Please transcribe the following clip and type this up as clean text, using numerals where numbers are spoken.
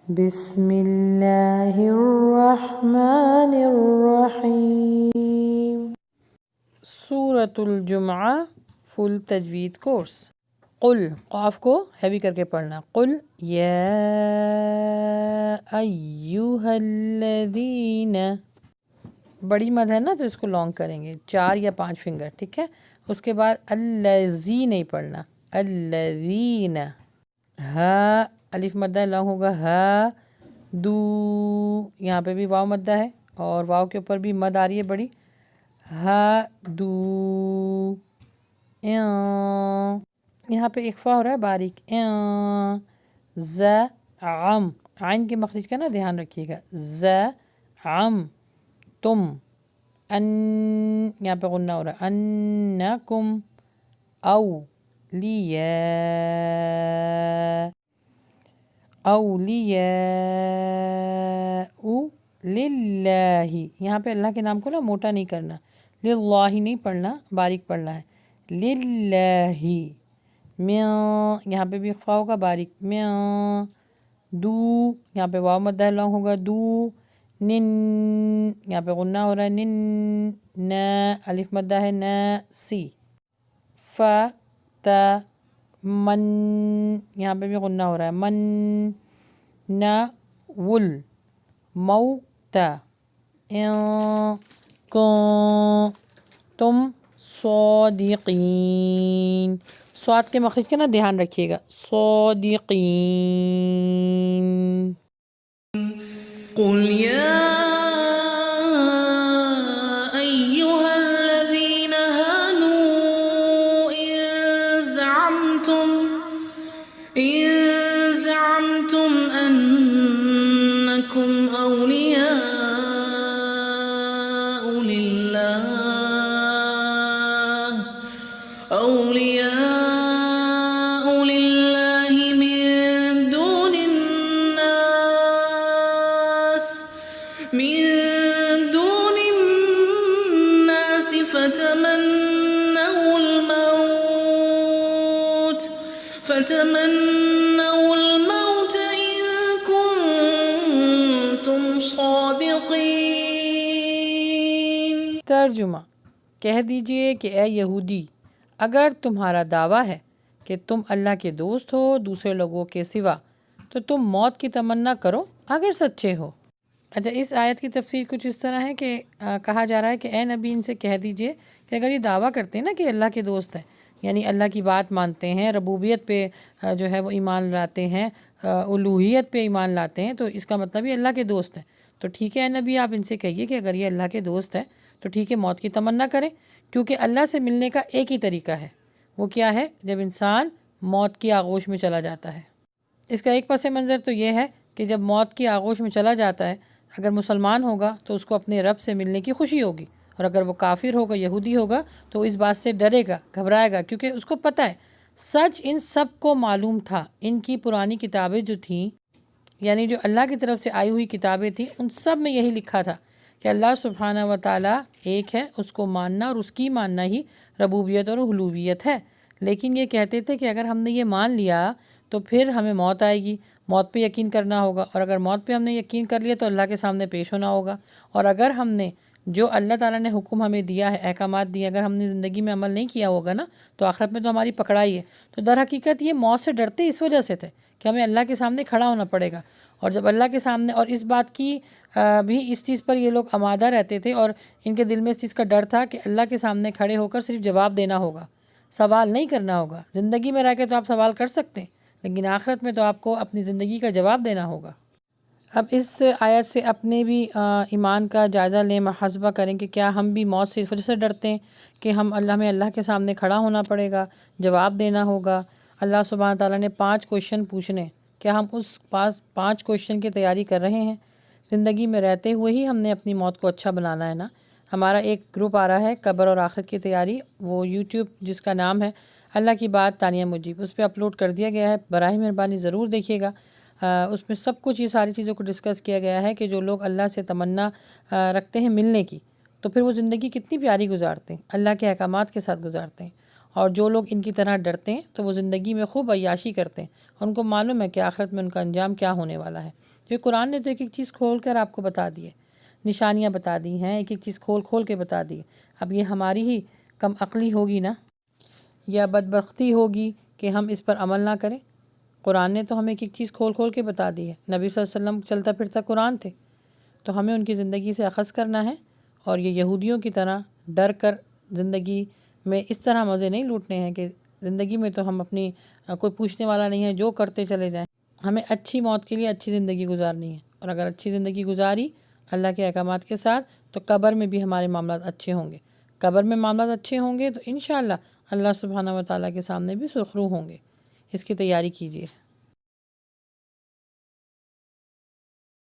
بسم اللہ الرحمن الرحیم۔ سورۃ الجمعہ فل تجوید کورس۔ قل، قاف کو ہیوی کر کے پڑھنا، قل یا ایہا الذین، بڑی مد ہے نا تو اس کو لانگ کریں گے، 4 یا 5 فنگر، ٹھیک ہے۔ اس کے بعد الذی نہیں پڑھنا، الذین، ہا الف مدہ لانگ ہوگا، ہا دو، یہاں پہ بھی واو مدہ ہے اور واو کے اوپر بھی مد آ رہی ہے بڑی، ہا دو، یہاں پہ اخفا ہو رہا ہے باریک، ز عم، عین کے مخرج کا نا دھیان رکھیے گا، ز عم تم، ان یہاں پہ غنہ ہو رہا ہے، انکم اولیاء للہ، یہاں پہ اللہ کے نام کو نا موٹا نہیں کرنا، للہ نہیں پڑھنا، باریک پڑھنا ہے، للہ، یہاں پہ بھی اخفا ہوگا باریک، دو، یہاں پہ واو مدہ لانگ ہوگا، دو، نن، یہاں پہ غنہ ہو رہا ہے، نن، نا الف مدہ ہے، نا سی، من، یہاں پہ بھی غنہ ہو رہا ہے، من، نا ول، موتا، تم صادقین، صاد کے مخرج کا نا دھیان رکھیے گا، صادقین۔ قل يا أيها الذين هادوا إن زعمتم أنكم أولياء لله من دون الناس فتمنوا الموت إن كنتم صادقين۔ ترجمہ، کہہ دیجئے کہ اے یہودی، اگر تمہارا دعویٰ ہے کہ تم اللہ کے دوست ہو دوسرے لوگوں کے سوا، تو تم موت کی تمنا کرو اگر سچے ہو۔ اچھا، اس آیت کی تفسیر کچھ اس طرح ہے کہ کہا جا رہا ہے کہ اے نبی ان سے کہہ دیجئے کہ اگر یہ دعویٰ کرتے ہیں نا کہ اللہ کے دوست ہیں، یعنی اللہ کی بات مانتے ہیں، ربوبیت پہ جو ہے وہ ایمان لاتے ہیں، الوہیت پہ ایمان لاتے ہیں، تو اس کا مطلب یہ اللہ کے دوست ہیں، تو ٹھیک ہے اے نبی آپ ان سے کہیے کہ اگر یہ اللہ کے دوست ہیں تو ٹھیک ہے موت کی تمنا کریں، کیونکہ اللہ سے ملنے کا ایک ہی طریقہ ہے، وہ کیا ہے؟ جب انسان موت کی آغوش میں چلا جاتا ہے۔ اس کا ایک پس منظر تو یہ ہے کہ جب موت کی آغوش میں چلا جاتا ہے، اگر مسلمان ہوگا تو اس کو اپنے رب سے ملنے کی خوشی ہوگی، اور اگر وہ کافر ہوگا، یہودی ہوگا، تو اس بات سے ڈرے گا، گھبرائے گا، کیونکہ اس کو پتہ ہے سچ ان سب کو معلوم تھا، ان کی پرانی کتابیں جو تھیں، یعنی جو اللہ کی طرف سے آئی ہوئی کتابیں تھیں، ان سب میں یہی لکھا تھا کہ اللہ سبحانہ و تعالیٰ ایک ہے، اس کو ماننا اور اس کی ماننا ہی ربوبیت اور الوہیت ہے۔ لیکن یہ کہتے تھے کہ اگر ہم نے یہ مان لیا تو پھر ہمیں موت آئے گی، موت پہ یقین کرنا ہوگا، اور اگر موت پہ ہم نے یقین کر لیا تو اللہ کے سامنے پیش ہونا ہوگا، اور اگر ہم نے جو اللہ تعالیٰ نے حکم ہمیں دیا ہے، احکامات دیے، اگر ہم نے زندگی میں عمل نہیں کیا ہوگا نا تو آخرت میں تو ہماری پکڑائی ہے۔ تو در حقیقت یہ موت سے ڈرتے اس وجہ سے تھے کہ ہمیں اللہ کے سامنے کھڑا ہونا پڑے گا، اور جب اللہ کے سامنے، اور اس بات کی بھی اس چیز پر یہ لوگ آمادہ رہتے تھے، اور ان کے دل میں اس چیز کا ڈر تھا کہ اللہ کے سامنے کھڑے ہو کر صرف جواب دینا ہوگا، سوال نہیں کرنا ہوگا۔ زندگی میں رہ کے تو آپ سوال کر سکتے ہیں، لیکن آخرت میں تو آپ کو اپنی زندگی کا جواب دینا ہوگا۔ اب اس آیت سے اپنے بھی ایمان کا جائزہ لیں، محاسبہ کریں کہ کیا ہم بھی موت سے اس وجہ سے ڈرتے ہیں کہ ہمیں اللہ کے سامنے کھڑا ہونا پڑے گا، جواب دینا ہوگا، اللہ سبحانہ تعالیٰ نے 5 کویشچن پوچھنے، کیا ہم اس 5 کویشچن کی تیاری کر رہے ہیں؟ زندگی میں رہتے ہوئے ہی ہم نے اپنی موت کو اچھا بنانا ہے نا۔ ہمارا ایک گروپ آ رہا ہے قبر اور آخرت کی تیاری، وہ یوٹیوب جس کا نام ہے اللہ کی بات تانیہ مجیب، اس پہ اپلوڈ کر دیا گیا ہے، براہ مہربانی ضرور دیکھیے گا۔ اس میں سب کچھ یہ ساری چیزوں کو ڈسکس کیا گیا ہے کہ جو لوگ اللہ سے تمنا رکھتے ہیں ملنے کی، تو پھر وہ زندگی کتنی پیاری گزارتے ہیں، اللہ کے احکامات کے ساتھ گزارتے ہیں، اور جو لوگ ان کی طرح ڈرتے ہیں تو وہ زندگی میں خوب عیاشی کرتے ہیں، ان کو معلوم ہے کہ آخرت میں ان کا انجام کیا ہونے والا ہے۔ جو قرآن نے تو ایک ایک چیز کھول کر آپ کو بتا دی ہے، نشانیاں بتا دی ہیں، ایک ایک چیز کھول کھول کے بتا دی ہے۔ اب یہ ہماری ہی کم عقلی ہوگی نا، یا بدبختی ہوگی کہ ہم اس پر عمل نہ کریں۔ قرآن نے تو ہمیں ایک ایک چیز کھول کھول کے بتا دی ہے، نبی صلی اللہ علیہ وسلم چلتا پھرتا قرآن تھے، تو ہمیں ان کی زندگی سے اخذ کرنا ہے، اور یہ یہودیوں کی طرح ڈر کر زندگی میں اس طرح مزے نہیں لوٹنے ہیں کہ زندگی میں تو ہم اپنی کوئی پوچھنے والا نہیں ہے، جو کرتے چلے جائیں۔ ہمیں اچھی موت کے لیے اچھی زندگی گزارنی ہے، اور اگر اچھی زندگی گزاری اللہ کے احکامات کے ساتھ تو قبر میں بھی ہمارے معاملات اچھے ہوں گے۔ قبر میں معاملات اچھے ہوں گے تو انشاءاللہ اللہ سبحانہ و تعالیٰ کے سامنے بھی سرخرو ہوں گے۔ اس کی تیاری کیجیے۔